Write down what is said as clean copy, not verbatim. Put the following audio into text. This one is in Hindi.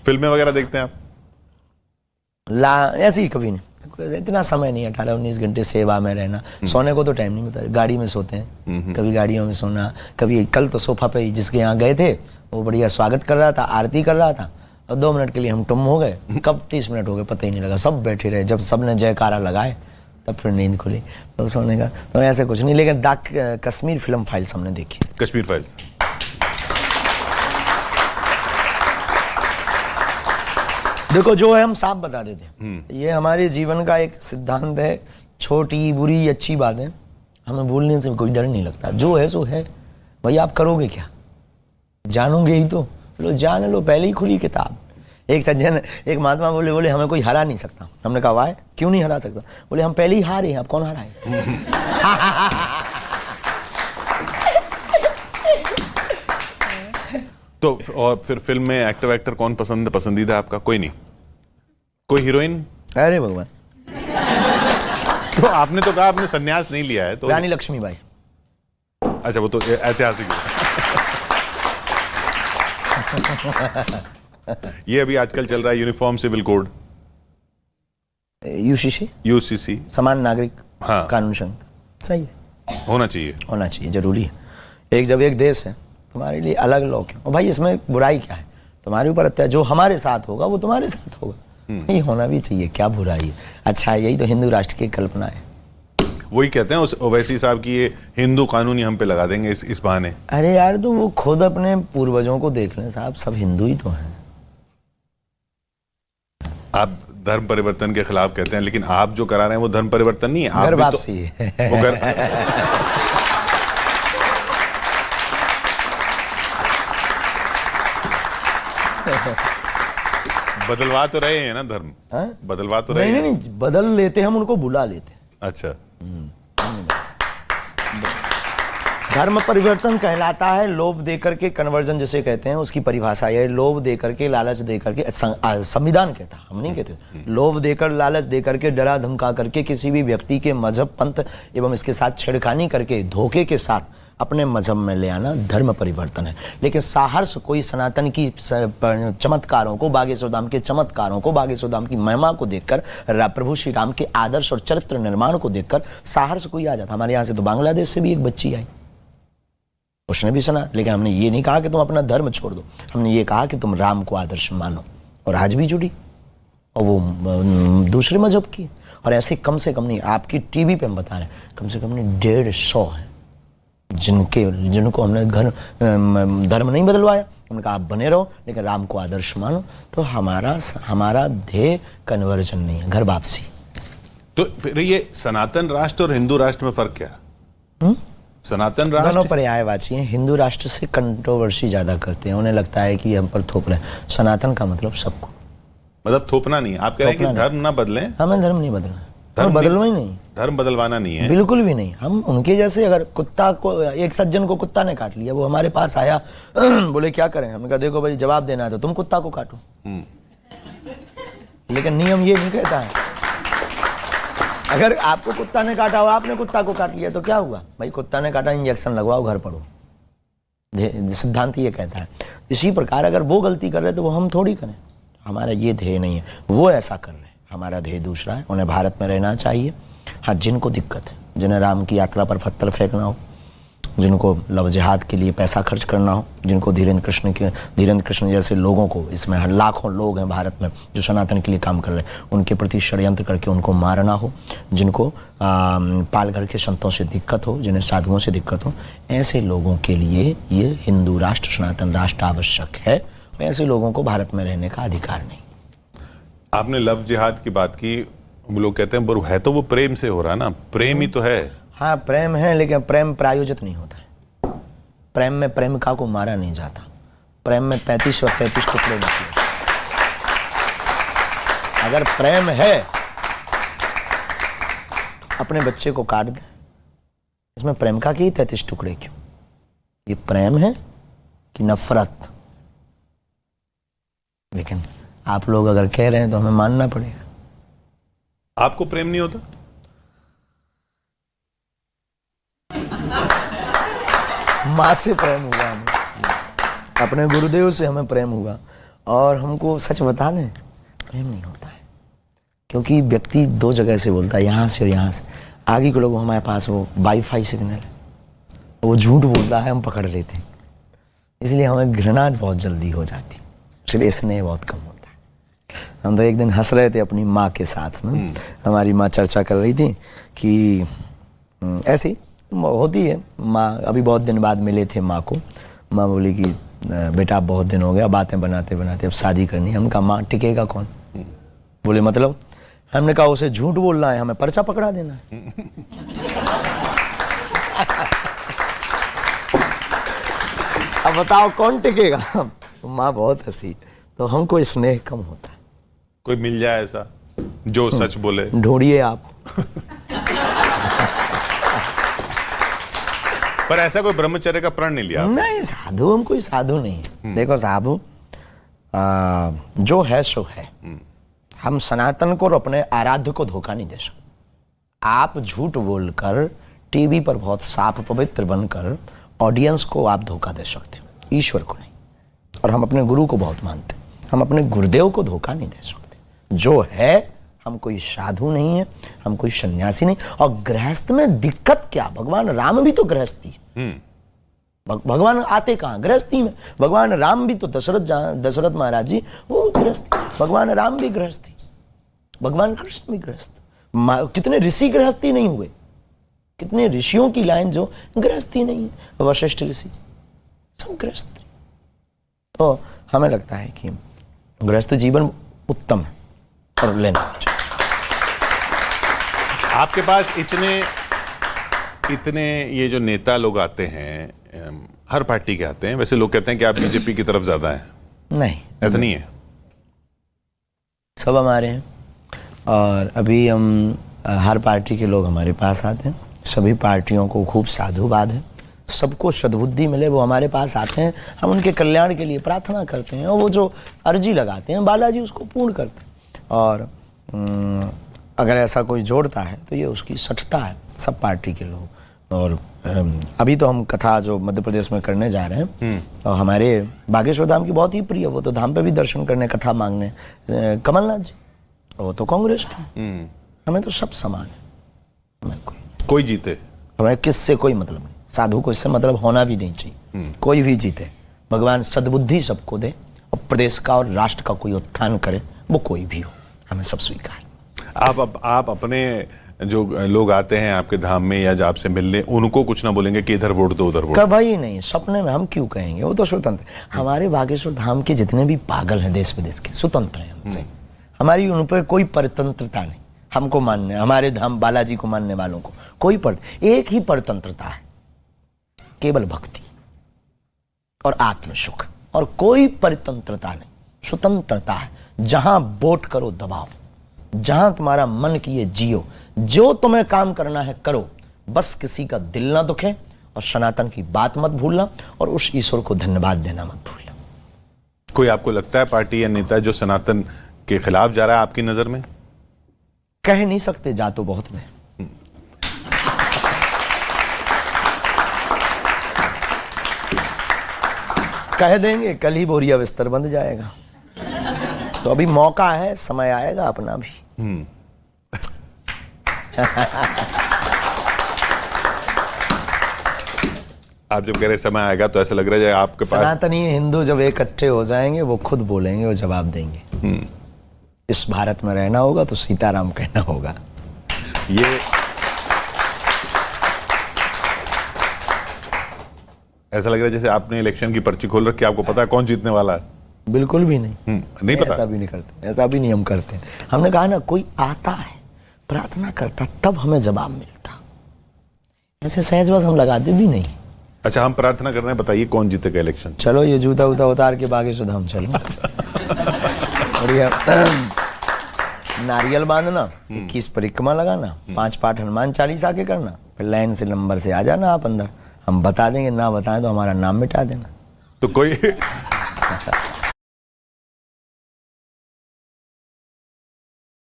फिल्में वगैरह देखते हैं आप? ऐसे ही कभी नहीं, इतना समय नहीं, 18-19 घंटे सेवा में रहना, सोने को तो टाइम नहीं मिलता, गाड़ी में सोते हैं, कभी गाड़ियों में सोना, कभी कल तो सोफा पे जिसके यहाँ गए थे वो बढ़िया स्वागत कर रहा था, आरती कर रहा था, और 2 मिनट के लिए हम टुम हो गए, कब 30 मिनट हो गए पता ही नहीं लगा, सब बैठे रहे, जब सबने जयकारा लगाए तब फिर नींद खुली, तो सोने का तो ऐसे कुछ नहीं। लेकिन कश्मीर फिल्म फाइल्स हमने देखी। कश्मीर फाइल्स देखो, जो है हम साफ बता देते हैं, ये हमारे जीवन का एक सिद्धांत है, छोटी बुरी अच्छी बात है, हमें भूलने से कोई डर नहीं लगता, जो है सो है भाई, आप करोगे क्या, जानोगे ही तो, लो जान लो, पहले ही खुली किताब। एक सज्जन, एक महात्मा बोले हमें कोई हरा नहीं सकता, हमने कहा वाह, क्यों नहीं हरा सकता, बोले हम पहले ही हारे हैं, अब कौन हराए। तो और फिर फिल्म में एक्टर कौन पसंदीदा आपका? कोई नहीं, कोई हीरोइन? अरे भगवान, तो आपने तो कहा आपने संन्यास नहीं लिया है, तो रानी लक्ष्मीबाई। अच्छा, वो तो ऐतिहासिक ये अभी आजकल चल रहा है यूनिफॉर्म सिविल कोड, यूसीसी, समान नागरिक हाँ, कानून संघ, सही है, होना चाहिए, जरूरी है। एक जब एक देश है, तुम्हारे लिए अलग लॉ क्यों, और भाई इसमें बुराई क्या है, तुम्हारे ऊपर अत्याचार जो हमारे साथ होगा वो तुम्हारे साथ होगा, ये होना भी चाहिए, क्या बुराई है, अच्छा है, यही तो हिंदू राष्ट्र की कल्पना है। वही कहते हैं उस ओवैसी साहब की, ये हिंदू कानून ही हम पे लगा देंगे इस बहाने। अरे यार, तो वो खुद अपने पूर्वजों को देख लें साहब, सब हिंदू ही तो हैं। आप धर्म परिवर्तन के खिलाफ कहते हैं, लेकिन आप जो करा रहे हैं वो धर्म परिवर्तन नहीं है, आप घर भी वापसी है। वो बदलवा तो रहे हैं ना धर्म, बदलवा तो रहे हैं। नहीं, बदल लेते हम, उनको बुला लेते हैं। अच्छा, धर्म परिवर्तन कहलाता है लोभ देकर के, कन्वर्जन जिसे कहते हैं, उसकी परिभाषा है लोभ देकर के, लालच देकर के, संविधान कहता, हम नहीं कहते, लोभ देकर, लालच देकर के, डरा धमका करके किसी भी व्यक्ति के मजहब, पंथ एवं इसके साथ छेड़खानी करके धोखे के साथ अपने मजहब में ले आना धर्म परिवर्तन है। लेकिन साहर्ष कोई सनातन की चमत्कारों को, बागे सुदाम के चमत्कारों को, बागे सुदाम की महिमा को देखकर, प्रभु श्री राम के आदर्श और चरित्र निर्माण को देखकर साहर्ष कोई आ जाता। हमारे यहाँ से तो बांग्लादेश से भी एक बच्ची आई, उसने भी सुना, लेकिन हमने ये नहीं कहा कि तुम अपना धर्म छोड़ दो, हमने ये कहा कि तुम राम को आदर्श मानो, और आज भी जुड़ी, और वो दूसरे मजहब की, और ऐसे कम से कम नहीं, आपकी टीवी पे हम बता रहे हैं, कम से कम नहीं 150 है जिनको हमने धर्म नहीं बदलवाया, हमने कहा आप बने रहो लेकिन राम को आदर्श मानो। तो हमारा ध्येय कन्वर्जन नहीं है, घर वापसी। तो फिर ये सनातन राष्ट्र और हिंदू राष्ट्र में फर्क क्या है? सनातन राष्ट्र दोनों पर्यायवाची हैं, हिंदू राष्ट्र से कंट्रोवर्सी ज्यादा करते हैं, उन्हें लगता है कि हम पर थोप रहे हैं। सनातन का मतलब सबको, मतलब थोपना नहीं, आप कह रहे हैं कि धर्म ना बदले, हमें धर्म नहीं बदलना, धर्म बदलना ही नहीं, धर्म बदलवाना नहीं है, बिल्कुल भी नहीं। हम उनके जैसे, अगर कुत्ता को, एक सज्जन को कुत्ता ने काट लिया, वो हमारे पास आया, बोले क्या करें, हमने कहा देखो भाई जवाब देना है तो तुम कुत्ता को काटो, लेकिन नियम ये नहीं कहता है, अगर आपको कुत्ता ने काटा हो, आपने कुत्ता को काट लिया तो क्या हुआ भाई, कुत्ता ने काटा, इंजेक्शन लगवाओ, घर पड़ो, सिद्धांत ये कहता है। इसी प्रकार अगर वो गलती कर रहे तो वो हम थोड़ी करें, हमारा ये ध्येय नहीं है, वो ऐसा कर रहे हैं, हमारा ध्येय दूसरा है, उन्हें भारत में रहना चाहिए। हाँ, जिनको दिक्कत है, जिन्हें राम की यात्रा पर पत्थर फेंकना हो, जिनको लव जिहाद के लिए पैसा खर्च करना हो, जिनको धीरेन्द्र कृष्ण जैसे लोगों को, इसमें लाखों लोग हैं भारत में जो सनातन के लिए काम कर रहे हैं, उनके प्रति षड्यंत्र करके उनको मारना हो, जिनको पालघर के संतों से दिक्कत हो, जिन्हें साधुओं से दिक्कत हो, ऐसे लोगों के लिए ये हिंदू राष्ट्र, सनातन राष्ट्र आवश्यक है। ऐसे लोगों को भारत में रहने का अधिकार नहीं। आपने लव जिहाद की बात की, वो लोग कहते हैं है तो वो प्रेम से हो रहा है ना, प्रेम ही तो है। हाँ, प्रेम है, लेकिन प्रेम प्रायोजित नहीं होता है। प्रेम में प्रेमिका को मारा नहीं जाता, प्रेम में 35 और 33 टुकड़े निकले। अगर प्रेम है, अपने बच्चे को काट दे, इसमें प्रेमिका के ही 33 टुकड़े क्यों? ये प्रेम है कि नफरत? लेकिन आप लोग अगर कह रहे हैं तो हमें मानना पड़ेगा। आपको प्रेम नहीं होता? माँ से प्रेम हुआ हमें, अपने गुरुदेव से हमें प्रेम हुआ, और हमको सच बता दें, प्रेम नहीं होता है, क्योंकि व्यक्ति दो जगह से बोलता है, यहाँ से और यहाँ से। आगे के लोग हमारे पास वो वाईफाई सिग्नल है, वो झूठ बोलता है, हम पकड़ लेते हैं, इसलिए हमें घृणा बहुत जल्दी हो जाती, इसलिए स्नेह बहुत कम होता है। हम तो एक दिन हंस रहे थे अपनी माँ के साथ में, हमारी माँ चर्चा कर रही थी कि ऐसी होती है माँ। अभी बहुत दिन बाद मिले थे माँ को, माँ बोली कि बेटा बहुत दिन हो गया बातें बनाते बनाते, अब शादी करनी है। हम कहा माँ टिकेगा कौन? बोले मतलब? हमने कहा उसे झूठ बोलना है, हमें पर्चा पकड़ा देना है। अब बताओ कौन टिकेगा? तो माँ बहुत हंसी। तो हमको स्नेह कम होता है। कोई मिल जाए ऐसा जो सच बोले, ढूंढिए आप। पर ऐसा कोई ब्रह्मचर्य का प्रण नहीं लिया आपने? नहीं, साधु हम कोई साधु नहीं है। देखो साधु जो है सो है। हम सनातन को और अपने आराध्य को धोखा नहीं दे सकते। आप झूठ बोलकर टीवी पर बहुत साफ पवित्र बनकर ऑडियंस को आप धोखा दे सकते हो, ईश्वर को नहीं। और हम अपने गुरु को बहुत मानते हैं, हम अपने गुरुदेव को धोखा नहीं दे सकते। जो है, हम कोई साधु नहीं है, हम कोई सन्यासी नहीं। और गृहस्थ में दिक्कत क्या? भगवान राम भी तो गृहस्थी है। भगवान आते कहाँ? गृहस्थी में। भगवान राम भी तो दशरथ महाराज जी वो गृहस्थ, भगवान राम भी गृहस्थी, भगवान कृष्ण भी गृहस्थ। कितने ऋषि गृहस्थी नहीं हुए? कितने ऋषियों की लाइन जो गृहस्थी नहीं है? वशिष्ठ ऋषि सब गृहस्थ। तो हमें लगता है कि गृहस्थ जीवन उत्तम है और लेना चाहिए। आपके पास इतने ये जो नेता लोग आते हैं, हर पार्टी के आते हैं, वैसे लोग कहते हैं कि आप बीजेपी की तरफ ज्यादा हैं। नहीं, ऐसा नहीं है। सब हमारे हैं और अभी हम हर पार्टी के लोग हमारे पास आते हैं। सभी पार्टियों को खूब साधुवाद है, सबको सद्बुद्धि मिले वो हमारे पास आते हैं। हम उनके कल्याण के लिए प्रार्थना करते हैं और वो जो अर्जी लगाते हैं बालाजी उसको पूर्ण करते हैं। और अगर ऐसा कोई जोड़ता है तो ये उसकी सठता है, सब पार्टी के लोग। और अभी तो हम कथा जो मध्य प्रदेश में करने जा रहे हैं, और हमारे बागेश्वर धाम की बहुत ही प्रिय, वो तो धाम पे भी दर्शन करने, कथा मांगने कमलनाथ जी, वो तो कांग्रेस के। हमें तो सब समान है, हमें कोई जीते, हमें किससे कोई मतलब नहीं। साधु को इससे मतलब होना भी नहीं चाहिए। कोई भी जीते, भगवान सद्बुद्धि सबको दे और प्रदेश का और राष्ट्र का कोई उत्थान करे, वो कोई भी हो, हमें सब स्वीकार। आप अपने जो लोग आते हैं आपके धाम में या जो आपसे मिलने, उनको कुछ ना बोलेंगे कि इधर वोट दो उधर वोट? कभी नहीं, सपने में हम क्यों कहेंगे? वो तो स्वतंत्र। हमारे बागेश्वर धाम के जितने भी पागल हैं देश विदेश के, स्वतंत्र हैं हमसे। हमारी उन पर कोई परतंत्रता नहीं। हमको मानने, हमारे धाम बालाजी को मानने वालों को कोई एक ही परतंत्रता है, केवल भक्ति और आत्म सुख, और कोई परतंत्रता नहीं। स्वतंत्रता है, जहां वोट करो दबाओ, जहां तुम्हारा मन किए जियो, जो तुम्हें काम करना है करो, बस किसी का दिल ना दुखे और सनातन की बात मत भूलना और उस ईश्वर को धन्यवाद देना मत भूलना। कोई आपको लगता है पार्टी या नेता जो सनातन के खिलाफ जा रहा है आपकी नजर में? कह नहीं सकते, जा तो बहुत में। कह देंगे कल ही बोरिया बिस्तर बंध जाएगा। तो अभी मौका है, समय आएगा अपना भी। आप जब कह रहे समय आएगा तो ऐसा लग रहा है आपके पास सनातनी हिंदू जब इकट्ठे हो जाएंगे वो खुद बोलेंगे और जवाब देंगे। इस भारत में रहना होगा तो सीताराम कहना होगा। ये ऐसा लग रहा है जैसे आपने इलेक्शन की पर्ची खोल रखी, आपको पता है कौन जीतने वाला है? बिल्कुल भी नहीं। नहीं पता? ऐसा भी नहीं करते, ऐसा भी नहीं हम करते। हमने कहा ना, कोई आता है प्रार्थना करता तब हमें जवाब मिलता, ऐसे सहज बस हम लगाते भी नहीं। अच्छा, हम प्रार्थना कर रहे हैं, बताइए कौन जीतेगा इलेक्शन? चलो ये जूता उता उतार के बागेश्वर धाम चलो। बढ़िया। नारियल बांधना, 21 परिक्रमा लगाना, 5 पाठ हनुमान चालीसा के करना, फिर लाइन से नंबर से आ जाना आप अंदर। हम बता देंगे, ना बताएं तो हमारा नाम मिटा देना। तो कोई